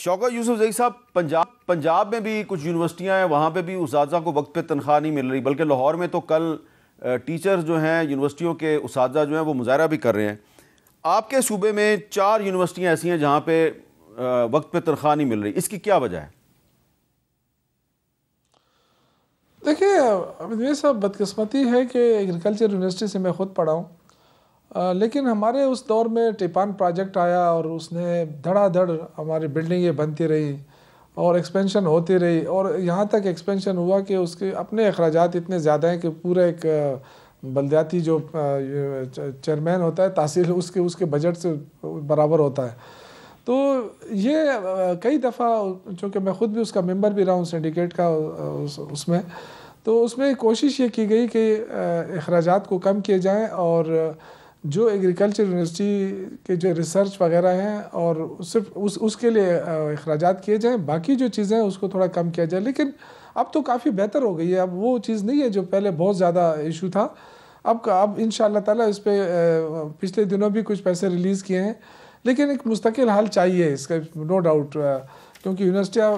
شوکت یوسف زئی صاحب، پنجاب میں بھی کچھ یونیورسٹیاں ہیں، وہاں پہ بھی اساتذہ کو وقت پہ تنخواہ نہیں مل رہی، بلکہ لاہور میں تو کل ٹیچر جو ہیں یونیورسٹیوں کے اساتذہ جو ہیں وہ مظاہرہ بھی کر رہے ہیں۔ آپ کے صوبے میں 4 یونیورسٹیاں ایسی ہیں جہاں پہ وقت پہ تنخواہ نہیں مل رہی، اس کی کیا وجہ ہے؟ دیکھیے یہ سب بدقسمتی ہے کہ ایگریکلچر یونیورسٹی سے میں خود پڑھا ہوں، لیکن ہمارے اس دور میں ٹیپان پروجیکٹ آیا اور اس نے دھڑا دھڑ ہماری بلڈنگیں بنتی رہی اور ایکسپینشن ہوتی رہی، اور یہاں تک ایکسپینشن ہوا کہ اس کے اپنے اخراجات اتنے زیادہ ہیں کہ پورا ایک بلدیاتی جو چیئرمین ہوتا ہے تحصیل اس کے بجٹ سے برابر ہوتا ہے۔ تو یہ کئی دفعہ، چونکہ میں خود بھی اس کا ممبر بھی رہا ہوں سنڈیکیٹ کا، اس میں تو اس میں کوشش یہ کی گئی کہ اخراجات کو کم کیے جائیں اور جو ایگریکلچر یونیورسٹی کے جو ریسرچ وغیرہ ہیں اور صرف اس کے لیے اخراجات کیے جائیں، باقی جو چیزیں ہیں اس کو تھوڑا کم کیا جائے۔ لیکن اب تو کافی بہتر ہو گئی ہے، اب وہ چیز نہیں ہے جو پہلے بہت زیادہ ایشو تھا۔ اب انشاءاللہ تعالیٰ اس پہ پچھلے دنوں بھی کچھ پیسے ریلیز کیے ہیں، لیکن ایک مستقل حل چاہیے اس کا، نو ڈاؤٹ، کیونکہ یونیورسٹیاں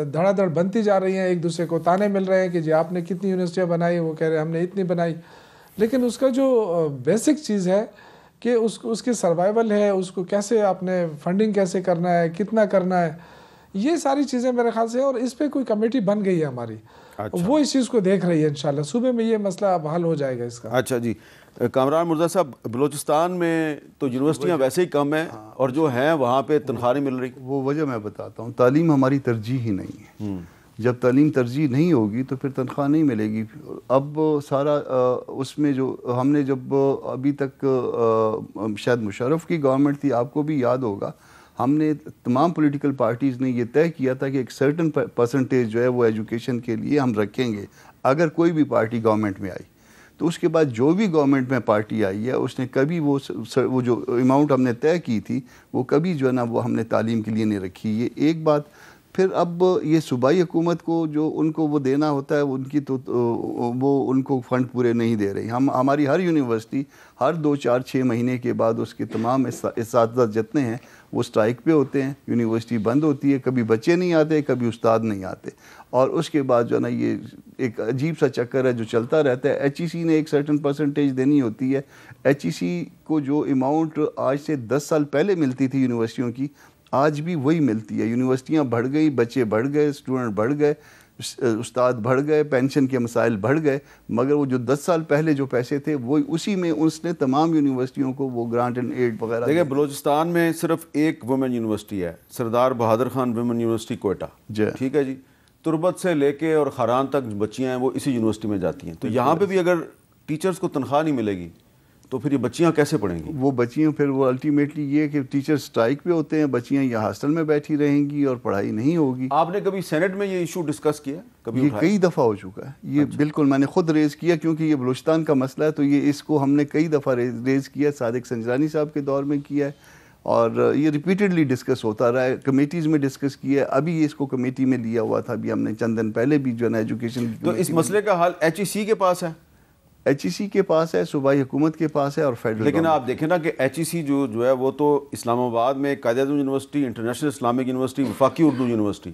دھڑا دھڑ بنتی جا رہی ہیں، ایک دوسرے کو تانے مل رہے ہیں کہ جی آپ نے کتنی یونیورسٹیاں بنائی، وہ کہہ رہے ہیں ہم نے اتنی بنائی، لیکن اس کا جو بیسک چیز ہے کہ اس کی سروائیول ہے، اس کو کیسے آپ نے فنڈنگ کیسے کرنا ہے، کتنا کرنا ہے، یہ ساری چیزیں میرے خیال سے، اور اس پہ کوئی کمیٹی بن گئی ہے ہماری، وہ اس چیز کو دیکھ رہی ہے، انشاءاللہ صوبے میں یہ مسئلہ اب حل ہو جائے گا اس کا۔ اچھا جی، کامران مرزا صاحب، بلوچستان میں تو یونیورسٹیاں ویسے ہی کم ہیں اور جو ہیں وہاں پہ تنخواہ نہیں مل رہی۔ وہ وجہ میں بتاتا ہوں، تعلیم ہماری ترجیح ہی نہیں ہے۔ جب تعلیم ترجیح نہیں ہوگی تو پھر تنخواہ نہیں ملے گی۔ اب سارا اس میں جو ہم نے جب ابھی تک شاید مشرف کی گورنمنٹ تھی، آپ کو بھی یاد ہوگا، ہم نے تمام پولیٹیکل پارٹیز نے یہ طے کیا تھا کہ ایک سرٹن پرسنٹیج جو ہے وہ ایجوکیشن کے لیے ہم رکھیں گے اگر کوئی بھی پارٹی گورنمنٹ میں آئی۔ تو اس کے بعد جو بھی گورنمنٹ میں پارٹی آئی ہے اس نے کبھی وہ جو اماؤنٹ ہم نے طے کی تھی وہ کبھی جو ہے نا وہ ہم نے تعلیم کے لیے نہیں رکھی۔ یہ ایک بات۔ پھر اب یہ صوبائی حکومت کو جو ان کو وہ دینا ہوتا ہے ان کی تو وہ ان کو فنڈ پورے نہیں دے رہی۔ ہماری ہر یونیورسٹی ہر 2 4 6 مہینے کے بعد اس کے تمام اساتذہ جتنے ہیں وہ سٹرائک پہ ہوتے ہیں، یونیورسٹی بند ہوتی ہے، کبھی بچے نہیں آتے، کبھی استاد نہیں آتے، اور اس کے بعد جو ہے نا یہ ایک عجیب سا چکر ہے جو چلتا رہتا ہے۔ ایچ ای سی نے ایک سرٹن پرسنٹیج دینی ہوتی ہے۔ ایچ ای سی کو جو اماؤنٹ آج سے 10 سال پہلے ملتی تھی یونیورسٹیوں کی، آج بھی وہی ملتی ہے۔ یونیورسٹیاں بڑھ گئی، بچے بڑھ گئے، اسٹوڈنٹ بڑھ گئے، استاد بڑھ گئے، پینشن کے مسائل بڑھ گئے، مگر وہ جو 10 سال پہلے جو پیسے تھے وہ اسی میں اس نے تمام یونیورسٹیوں کو وہ گرانٹ اینڈ ایڈ وغیرہ۔ دیکھیں بلوچستان میں صرف ایک وومن یونیورسٹی ہے، سردار بہادر خان وومن یونیورسٹی کوئٹہ، ٹھیک ہے جی۔ تربت سے لے کے اور خران تک بچیاں ہیں وہ اسی یونیورسٹی میں جاتی ہیں، تو یہاں پہ بھی اگر ٹیچرز کو تنخواہ نہیں ملے گی تو پھر یہ بچیاں کیسے پڑھیں گی؟ وہ بچیاں پھر وہ الٹیمیٹلی یہ کہ ٹیچر سٹرائک پہ ہوتے ہیں، بچیاں یا ہاسٹل میں بیٹھی رہیں گی اور پڑھائی نہیں ہوگی۔ آپ نے کبھی سینٹ میں یہ ایشو ڈسکس کیا؟ یہ کئی دفعہ ہو چکا ہے، یہ بالکل میں نے خود ریز کیا، کیونکہ یہ بلوچستان کا مسئلہ ہے تو یہ اس کو ہم نے کئی دفعہ ریز کیا، صادق سنجرانی صاحب کے دور میں کیا ہے، اور یہ ریپیٹڈلی ڈسکس ہوتا رہا ہے، کمیٹیز میں ڈسکس کیا ہے، ابھی اس کو کمیٹی میں لیا ہوا تھا، ابھی ہم نے چند دن پہلے بھی جو ہے نا ایجوکیشن۔ تو اس مسئلے کا حل ایچ ای سی کے پاس ہے؟ ایچ ای سی کے پاس ہے، صوبائی حکومت کے پاس ہے اور فیڈرل۔ لیکن آپ دیکھیں نا کہ ایچ ای سی جو ہے وہ تو اسلام آباد میں Quaid Azam university, international Islamic university, وفاقی اردو یونیورسٹی،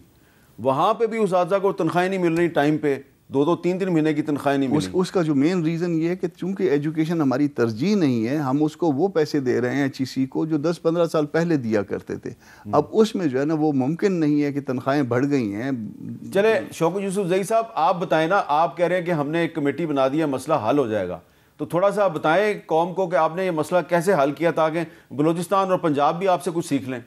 وہاں پہ بھی اساتذہ کو تنخواہیں نہیں مل رہی ٹائم پہ، 2 3 مہینے کی تنخواہیں نہیں مل رہی۔ اس کا جو مین ریزن یہ ہے کہ چونکہ ایجوکیشن ہماری ترجیح نہیں ہے، ہم اس کو وہ پیسے دے رہے ہیں ایچ ای سی کو جو 10 15 سال پہلے دیا کرتے تھے۔ اب اس میں جو ہے نا وہ ممکن نہیں ہے کہ تنخواہیں بڑھ گئی ہیں۔ چلے شوکت یوسف زئی صاحب، آپ بتائیں نا، آپ کہہ رہے ہیں کہ ہم نے ایک کمیٹی بنا دی ہے، مسئلہ حل ہو جائے گا، تو تھوڑا سا بتائیں قوم کو کہ آپ نے یہ مسئلہ کیسے حل کیا تاکہ بلوچستان اور پنجاب بھی آپ سے کچھ سیکھ لیں۔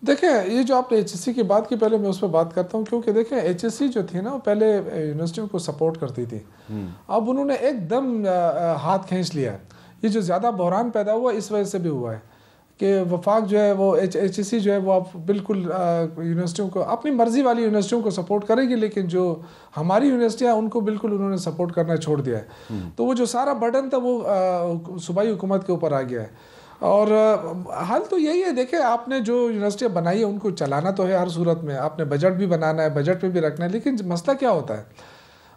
دیکھیں یہ جو آپ نے ایچ ایس سی کی بات کی، پہلے میں اس پہ بات کرتا ہوں، کیونکہ دیکھیں ایچ ایس سی جو تھی نا وہ پہلے یونیورسٹیوں کو سپورٹ کرتی تھی، اب انہوں نے ایک دم ہاتھ کھینچ لیا ہے۔ یہ جو زیادہ بحران پیدا ہوا اس وجہ سے بھی ہوا ہے کہ وفاق جو ہے وہ ایچ ایس سی جو ہے وہ اب بالکل یونیورسٹیوں کو، اپنی مرضی والی یونیورسٹیوں کو سپورٹ کرے گی، لیکن جو ہماری یونیورسٹیاں ان کو بالکل انہوں نے سپورٹ کرنا چھوڑ دیا ہے۔ تو وہ جو سارا برڈن تھا وہ صوبائی حکومت کے اوپر آ گیا ہے، اور حل تو یہی ہے۔ دیکھیں آپ نے جو یونیورسٹیاں بنائی ہیں ان کو چلانا تو ہے ہر صورت میں، آپ نے بجٹ بھی بنانا ہے، بجٹ میں بھی رکھنا ہے، لیکن مسئلہ کیا ہوتا ہے،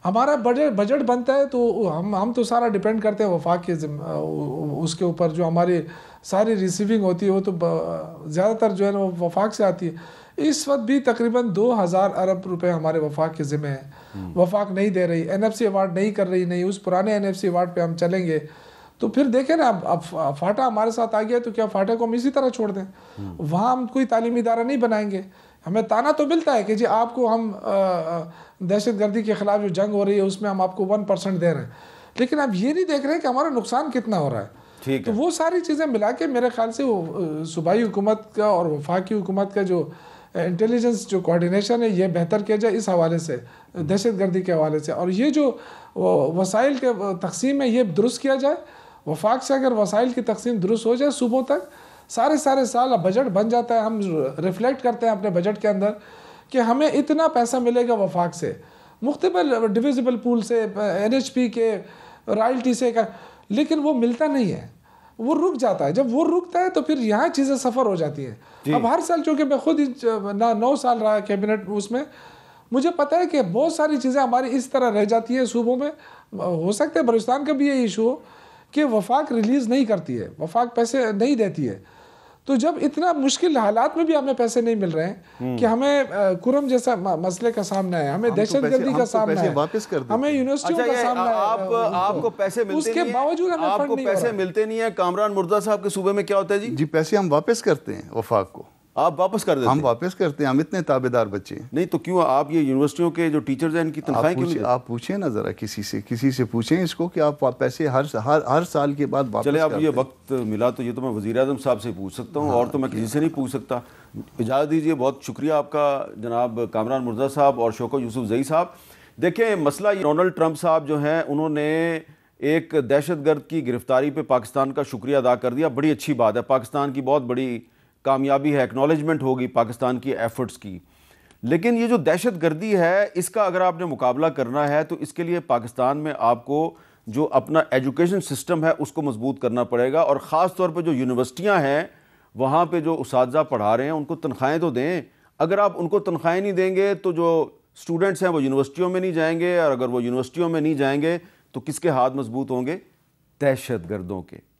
ہمارا بجٹ بنتا ہے تو ہم تو سارا ڈیپینڈ کرتے ہیں وفاق کے اس کے اوپر. جو ہماری ساری ریسیونگ ہوتی ہے وہ تو زیادہ تر جو ہے نا وہ وفاق سے آتی ہے. اس وقت بھی تقریباً 2000 ارب روپے ہمارے وفاق کے ذمہ ہیں. وفاق نہیں دے رہی, NFC ایوارڈ نہیں کر رہی, نہیں اس پرانے NFC ایوارڈ پہ ہم چلیں گے. تو پھر دیکھیں نا, اب فاٹا ہمارے ساتھ آ گیا تو کیا فاٹا کو ہم اسی طرح چھوڑ دیں؟ وہاں ہم کوئی تعلیمی ادارہ نہیں بنائیں گے. ہمیں تانا تو ملتا ہے کہ جی آپ کو ہم دہشت گردی کے خلاف جو جنگ ہو رہی ہے اس میں ہم آپ کو 1% دے رہے ہیں, لیکن اب یہ نہیں دیکھ رہے ہیں کہ ہمارا نقصان کتنا ہو رہا ہے. تو وہ ساری چیزیں ملا کے میرے خیال سے وہ صوبائی حکومت کا اور وفاقی حکومت کا جو انٹیلیجنس جو کوارڈینیشن ہے یہ بہتر کیا جائے اس حوالے سے, دہشت گردی کے حوالے سے. اور یہ جو وسائل کے تقسیم ہے یہ درست کیا جائے. وفاق سے اگر وسائل کی تقسیم درست ہو جائے صوبوں تک, سارے سال بجٹ بن جاتا ہے, ہم ریفلیکٹ کرتے ہیں اپنے بجٹ کے اندر کہ ہمیں اتنا پیسہ ملے گا وفاق سے, مختلف ڈویزبل پول سے, NHP کے رائلٹی سے, لیکن وہ ملتا نہیں ہے, وہ رک جاتا ہے. جب وہ رکتا ہے تو پھر یہاں چیزیں سفر ہو جاتی ہیں. اب ہر سال چونکہ میں خود 9 سال رہا کیبنٹ اس میں, مجھے پتہ ہے کہ بہت ساری چیزیں ہماری اس طرح رہ جاتی ہیں صوبوں میں. ہو سکتا ہے بلوچستان کا بھی یہ ایشو ہو کہ وفاق ریلیز نہیں کرتی ہے, وفاق پیسے نہیں دیتی ہے. تو جب اتنا مشکل حالات میں بھی ہمیں پیسے نہیں مل رہے ہیں کہ ہمیں کرم جیسا مسئلے کا سامنا ہے, ہمیں دہشت گردی کا سامنا ہے, ہمیں یونیورسٹیوں کا سامنا ہے, آپ کو پیسے ملتے اس کے باوجود ہمیں آپ فنڈ کو نہیں ہو پیسے رہا. ملتے نہیں ہیں. کامران مرزا صاحب کے صوبے میں کیا ہوتا ہے جی؟ جی پیسے ہم واپس کرتے ہیں وفاق کو. آپ واپس کر دیتے ہم ہیں؟ واپس کرتے ہیں, ہم اتنے تابع دار بچے ہیں. نہیں تو کیوں آپ یہ یونیورسٹیوں کے جو ٹیچرز ہیں ان کی تنخواہیں کیوں نہیں دیتے؟ آپ پوچھیں نا ذرا کسی سے پوچھیں اس کو کہ آپ پیسے ہر سال کے بعد واپس چلے اب کرتے یہ ہیں. وقت ملا تو یہ تو میں وزیر اعظم صاحب سے پوچھ سکتا ہوں, اور تو میں کسی سے نہیں پوچھ سکتا. اجازت دیجیے. بہت شکریہ آپ کا جناب کامران مرزا صاحب اور شوکت یوسف زئی صاحب. دیکھیں مسئلہ یہ, ڈونلڈ ٹرمپ صاحب جو ہیں انہوں نے ایک دہشت گرد کی گرفتاری پہ پاکستان کا شکریہ ادا کر دیا. بڑی اچھی بات ہے, پاکستان کی بہت بڑی کامیابی ہے, ایکنالجمنٹ ہوگی پاکستان کی ایفرٹس کی. لیکن یہ جو دہشت گردی ہے اس کا اگر آپ نے مقابلہ کرنا ہے تو اس کے لیے پاکستان میں آپ کو جو اپنا ایجوکیشن سسٹم ہے اس کو مضبوط کرنا پڑے گا, اور خاص طور پہ جو یونیورسٹیاں ہیں وہاں پہ جو اساتذہ پڑھا رہے ہیں ان کو تنخواہیں تو دیں. اگر آپ ان کو تنخواہیں نہیں دیں گے تو جو اسٹوڈنٹس ہیں وہ یونیورسٹیوں میں نہیں جائیں گے, اور اگر وہ یونیورسٹیوں میں نہیں جائیں گے تو کس کے ہاتھ مضبوط ہوں گے؟ دہشت گردوں کے.